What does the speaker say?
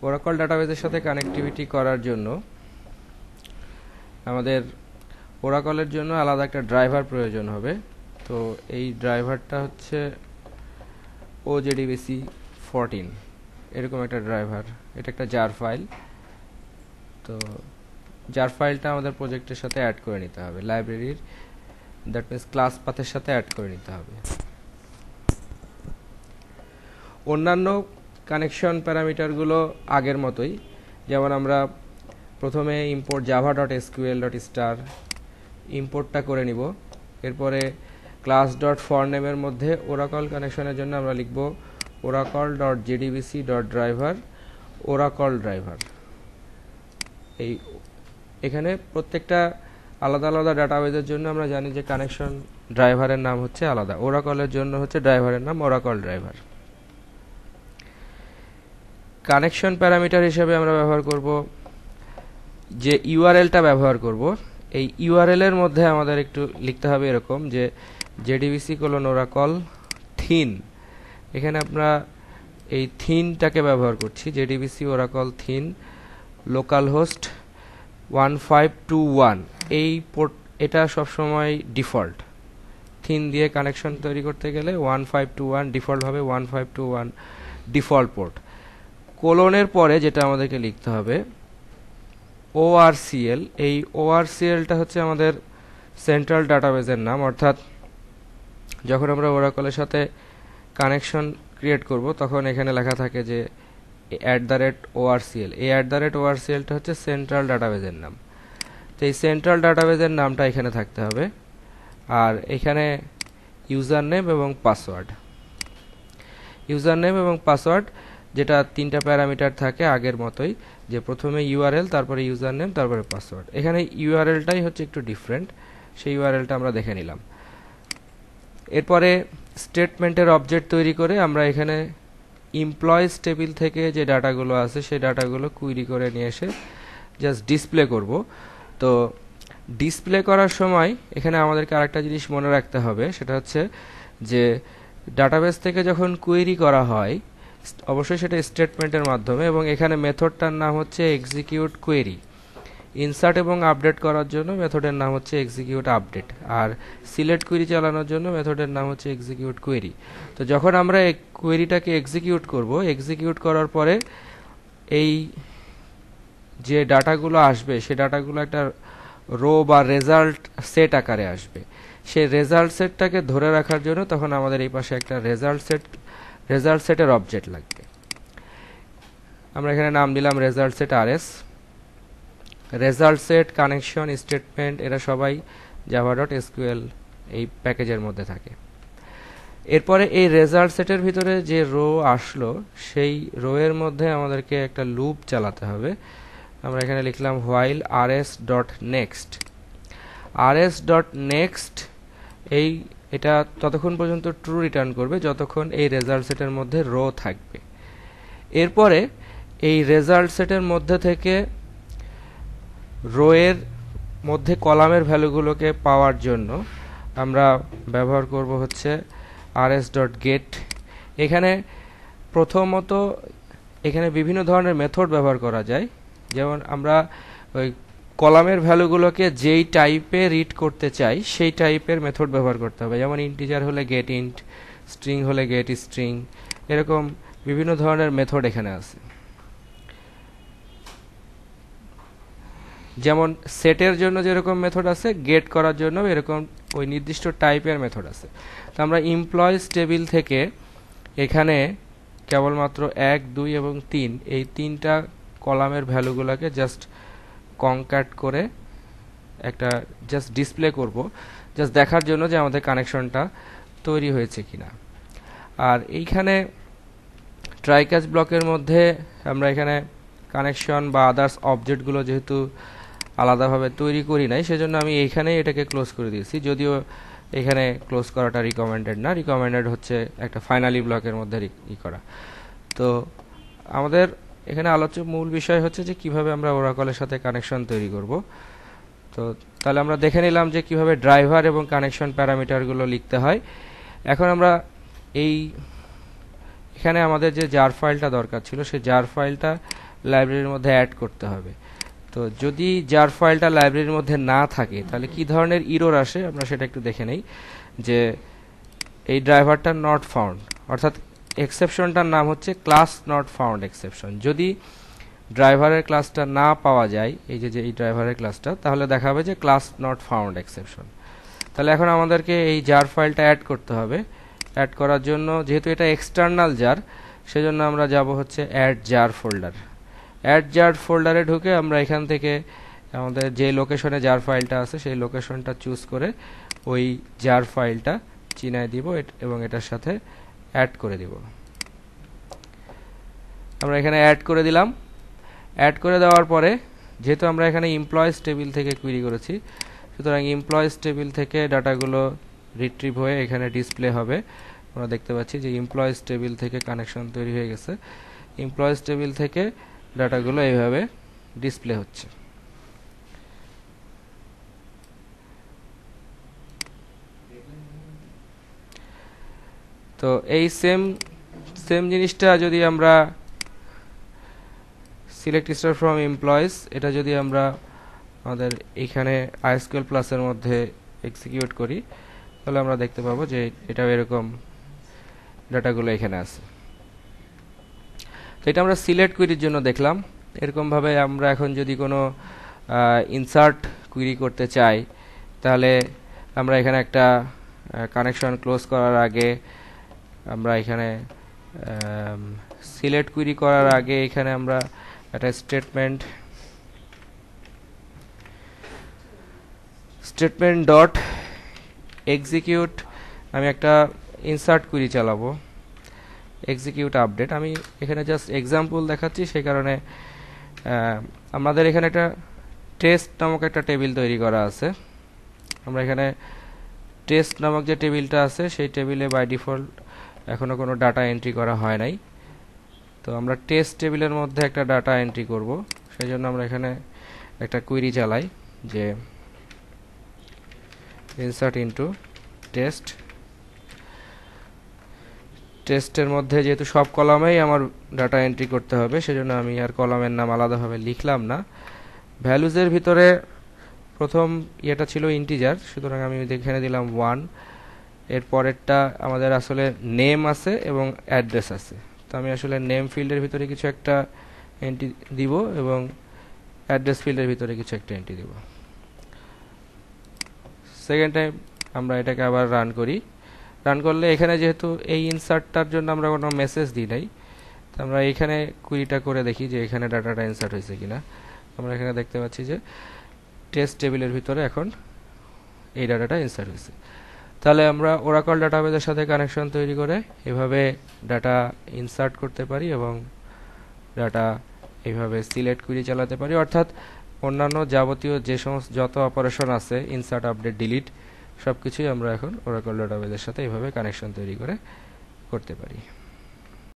Oracle ডাটাবেজের সাথে connectivity করার জন্য আমাদের ওরাকলের জন্য আলাদা একটা ড্রাইভার প্রয়োজন হবে। তো এই ড্রাইভারটা হচ্ছে OJDBC 14 এরকম একটা ড্রাইভার। এটা একটা জার ফাইল। তো জার ফাইলটা আমাদের প্রজেক্টের সাথে অ্যাড করে নিতে হবে, লাইব্রেরির দ্যাট মিনস ক্লাস পাথের সাথে অ্যাড করে নিতে হবে। অন্যান্য কানেকশন প্যারামিটারগুলো আগের মতোই, যেমন আমরা প্রথমে ইম্পোর্ট java.sql.star ইম্পোর্টটা করে নিব। এরপরে class.forName-এর মধ্যে ওরাকল কানেকশনের জন্য আমরা লিখব oracle.jdbc.driver ওরাকল ড্রাইভার। এখানে প্রত্যেকটা আলাদা আলাদা ডাটাবেজের জন্য আমরা জানি যে কানেকশন ড্রাইভারের নাম হচ্ছে আলাদা। ওরাকলের জন্য হচ্ছে ড্রাইভারের নাম ওরাকল ড্রাইভার। কানেকশন প্যারামিটার হিসেবে আমরা ব্যবহার করব যে ইউআরএলটা ব্যবহার করব, এই ইউআরএল এর মধ্যে আমাদের একটু লিখতে হবে এরকম যে jdbc:/oracle থিন। এখানে আমরা এই থিনটাকে ব্যবহার করছি, jdbc oracle thin local host 1521। এই পোর্ট এটা সবসময় ডিফল্ট। থিন দিয়ে কানেকশন তৈরি করতে গেলে 1521 ডিফল্ট হবে, 1521 ডিফল্ট পোর্ট। কোলনের পরে যেটা আমাদেরকে লিখতে হবে ORCL। এই ORCLটা হচ্ছে আমাদের সেন্ট্রাল ডাটাবেজের নাম, অর্থাৎ যখন আমরা ওরাকলের সাথে কানেকশন ক্রিয়েট করব তখন এখানে লেখা থাকে যে @ORCL। এই @ORCLটা হচ্ছে সেন্ট্রাল ডাটাবেজের নাম। তো এই সেন্ট্রাল ডাটাবেজের নামটা এখানে থাকতে হবে। আর এখানে ইউজার নেম এবং পাসওয়ার্ড, যেটা 3টা প্যারামিটার থাকে আগের মতোই, যে প্রথমে ইউআরএল, তারপরে ইউজার নেম, তারপরে পাসওয়ার্ড। এখানে ইউআরএলটাই হচ্ছে একটু ডিফারেন্ট, সেই ইউআরএলটা আমরা দেখে নিলাম। এরপরে স্টেটমেন্টের অবজেক্ট তৈরি করে আমরা এখানে এমপ্লয়িজ টেবিল থেকে যে ডাটাগুলো আছে সেই ডাটাগুলো কুইরি করে নিয়ে এসে জাস্ট ডিসপ্লে করব। তো ডিসপ্লে করার সময় এখানে আমাদেরকে আরেকটা জিনিস মনে রাখতে হবে, সেটা হচ্ছে যে ডাটাবেস থেকে যখন কুইরি করা হয় অবশ্যই সেটা স্টেটমেন্টের মাধ্যমে, এবং এখানে মেথডটার নাম হচ্ছে এক্সিকিউট কোয়েরি। ইনসার্ট এবং আপডেট করার জন্য মেথডের নাম হচ্ছে এক্সিকিউট আপডেট, আর সিলেক্ট কোয়েরি চালানোর জন্য মেথডের নাম হচ্ছে এক্সিকিউট কোয়েরি। তো যখন আমরা এই কোয়েরিটাকে এক্সিকিউট করব, এক্সিকিউট করার পরে এই যে ডাটাগুলো আসবে সেই ডাটাগুলো একটা রো বা রেজাল্ট সেট আকারে আসবে। সেই রেজাল্ট সেটটাকে ধরে রাখার জন্য তখন আমাদের এই পাশে একটা রেজাল্ট সেটের অবজেক্ট লাগবে। আমরা এখানে নাম দিলাম result set RS। Result set, connection, statement এরা সবাই java.sql এই প্যাকেজের মধ্যে থাকে। এরপরে এই রেজাল্ট সেটের ভিতরে যে রো আসলো সেই রো এর মধ্যে আমাদেরকে একটা লুপ চালাতে হবে। আমরা এখানে লিখলাম while rs.next। rs.next এটা ততক্ষণ পর্যন্ত ট্রু রিটার্ন করবে যতক্ষণ এই রেজাল্ট সেটের মধ্যে রো থাকবে। এরপরে এই রেজাল্ট সেটের মধ্যে থেকে রো এর মধ্যে কলামের ভ্যালুগুলোকে পাওয়ার জন্য আমরা ব্যবহার করব হচ্ছে rs.get। এখানে প্রথমত এখানে বিভিন্ন ধরনের মেথড ব্যবহার করা যায়, যেমন আমরা ওই কলামের ভ্যালুগুলোকে যেই টাইপে রিড করতে চাই সেই টাইপের মেথড ব্যবহার করতে হবে। যেমন ইন্টিজার হলে getInt, স্ট্রিং হলে getString, এরকম বিভিন্ন ধরনের মেথড এখানে আছে। যেমন সেটের জন্য যেরকম মেথড আছে, গেট করার জন্য এরকম ওই নির্দিষ্ট টাইপের মেথড আছে। তো আমরা এমপ্লয়িজ টেবিল থেকে এখানে কেবলমাত্র 1, 2 এবং 3 এই 3টা কলামের ভ্যালুগুলোকে জাস্ট কনক্যাট করে একটা জাস্ট ডিসপ্লে করব, জাস্ট দেখার জন্য যে আমাদের কানেকশনটা তৈরি হয়েছে কিনা। আর এইখানে ট্রাই ক্যাচ ব্লকের মধ্যে আমরা এখানে কানেকশন বা আদার্স অবজেক্টগুলো যেহেতু আলাদাভাবে তৈরি করি নাই, সেজন্য আমি এইখানেই এটাকে ক্লোজ করে দিয়েছি। যদিও এখানে ক্লোজ করাটা রিকমেন্ডেড না, রিকমেন্ডেড হচ্ছে একটা ফাইনালি ব্লকের মধ্যে করা। তো আমাদের এখানে আলোচ্য মূল বিষয় হচ্ছে যে কিভাবে আমরা ওরাকলের সাথে কানেকশন তৈরি করব। তো তাহলে আমরা দেখে নিলাম যে কিভাবে ড্রাইভার এবং কানেকশন প্যারামিটারগুলো লিখতে হয়। এখন আমরা এখানে আমাদের যে জার ফাইলটা দরকার ছিল সেই জার ফাইলটা লাইব্রেরির মধ্যে অ্যাড করতে হবে। তো যদি জার ফাইলটা লাইব্রেরির মধ্যে না থাকে তাহলে কি ধরনের ইরর আসে আমরা সেটা একটু দেখে নেই, যে এই ড্রাইভারটা নট ফাউন্ড, অর্থাৎ এক্সেপশনটার নাম হচ্ছে ক্লাস নট ফাউন্ড এক্সেপশন। যদি ড্রাইভারের ক্লাসটা না পাওয়া যায়, এই যে এই ড্রাইভারের ক্লাসটা, তাহলে দেখাবে যে ক্লাস নট ফাউন্ড এক্সেপশন। তাহলে এখন আমাদেরকে এই জার ফাইলটা অ্যাড করতে হবে। অ্যাড করার জন্য যেহেতু এটা এক্সটার্নাল জার, সেজন্য আমরা যাব হচ্ছে add jar folder. Add jar ফোল্ডারে ঢুকে আমরা এখান থেকে আমাদের যে লোকেশনে জার ফাইলটা আছে সেই লোকেশনটা চুজ করে ওই জার ফাইলটা চিনায় দিব এবং এটার সাথে অ্যাড করে দিব। আমরা এখানে অ্যাড করে দিলাম। অ্যাড করে দেওয়ার পরে যেহেতু আমরা এখানে এমপ্লয়িজ টেবিল থেকে কুইরি করেছি, সুতরাং এমপ্লয়িজ টেবিল থেকে ডাটাগুলো রিট্রিভ হয়ে এখানে ডিসপ্লে হবে। আমরা দেখতে পাচ্ছি যে এমপ্লয়িজ টেবিল থেকে কানেকশন তৈরি হয়ে গেছে। এমপ্লয়িজ টেবিল থেকে ডাটাগুলো এইভাবে ডিসপ্লে হচ্ছে। তো এই সেম জিনিসটা যদি আমরা সিলেক্ট স্টার ফ্রম এমপ্লয়িজ, এটা যদি আমরা আমাদের এখানে আইএসকিউএল প্লাসের মধ্যে এক্সিকিউট করি, তাহলে আমরা দেখতে পাবো যে এটাও এরকম ডাটাগুলো এখানে আছে। তো এটা আমরা সিলেক্ট কুইরির জন্য দেখলাম। এরকমভাবে আমরা এখন যদি কোনো ইনসার্ট কুইরি করতে চাই, তাহলে আমরা এখানে একটা কানেকশন ক্লোজ করার আগে আমরা এখানে সিলেক্ট কুইরি করার আগে এখানে আমরা একটা স্টেটমেন্ট ডট এক্সিকিউট, আমি একটা ইনসার্ট কুইরি চালাবো, এক্সিকিউট আপডেট। আমি এখানে জাস্ট এক্সাম্পল দেখাচ্ছি, সেই কারণে আমাদের এখানে একটা টেস্ট নামক একটা টেবিল তৈরি করা আছে। আমরা এখানে টেস্ট নামক যে টেবিলটা আছে সেই টেবিলে বাই ডিফল্ট এখনো কোনো ডাটা এন্ট্রি করা হয় নাই। তো আমরা টেস্ট টেবিলের মধ্যে একটা ডাটা এন্ট্রি করব, সেই জন্য আমরা এখানে একটা কুইরি চালাই যে ইনসার্ট ইনটু টেস্ট। টেস্টের মধ্যে যেহেতু সব কলামেই আমার ডাটা এন্ট্রি করতে হবে, সেজন্য আমি আর কলামের নাম আলাদাভাবে লিখলাম না। ভ্যালুজের ভিতরে প্রথম ইয়েটা ছিল ইন্টিজার, সুতরাং আমি এখানে দিলাম 1। এর পরেরটা আমাদের আসলে নেম আছে এবং অ্যাড্রেস আছে, তো আমি আসলে নেম ফিল্ডের ভিতরে কিছু একটা এন্ট্রি দিব এবং অ্যাড্রেস ফিল্ডের ভিতরে কিছু একটা এন্ট্রি দিব। সেকেন্ড টাইম আমরা এটাকে আবার রান করি। রান করলে এখানে যেহেতু এই ইনসার্টটার জন্য আমরা কোনো মেসেজ দিই নাই, তো আমরা এখানে কুইরিটা করে দেখি যে এখানে ডাটাটা ইনসার্ট হয়েছে কিনা। আমরা এখানে দেখতে পাচ্ছি যে টেস্ট টেবিলের ভিতরে এখন এই ডাটাটা ইনসার্ট হয়েছে। তাহলে আমরা ওরাকল ডাটাবেজের সাথে কানেকশন তৈরি করে এভাবে ডাটা ইনসার্ট করতে পারি এবং ডাটা এইভাবে সিলেক্ট কুইরি চালাতে পারি, অর্থাৎ অন্যান্য যাবতীয় যে সমস্ত যত অপারেশন আছে ইনসার্ট, আপডেট, ডিলিট সবকিছুই আমরা এখন ওরাকল ডাটাবেজের সাথে এইভাবে কানেকশন তৈরি করে করতে পারি।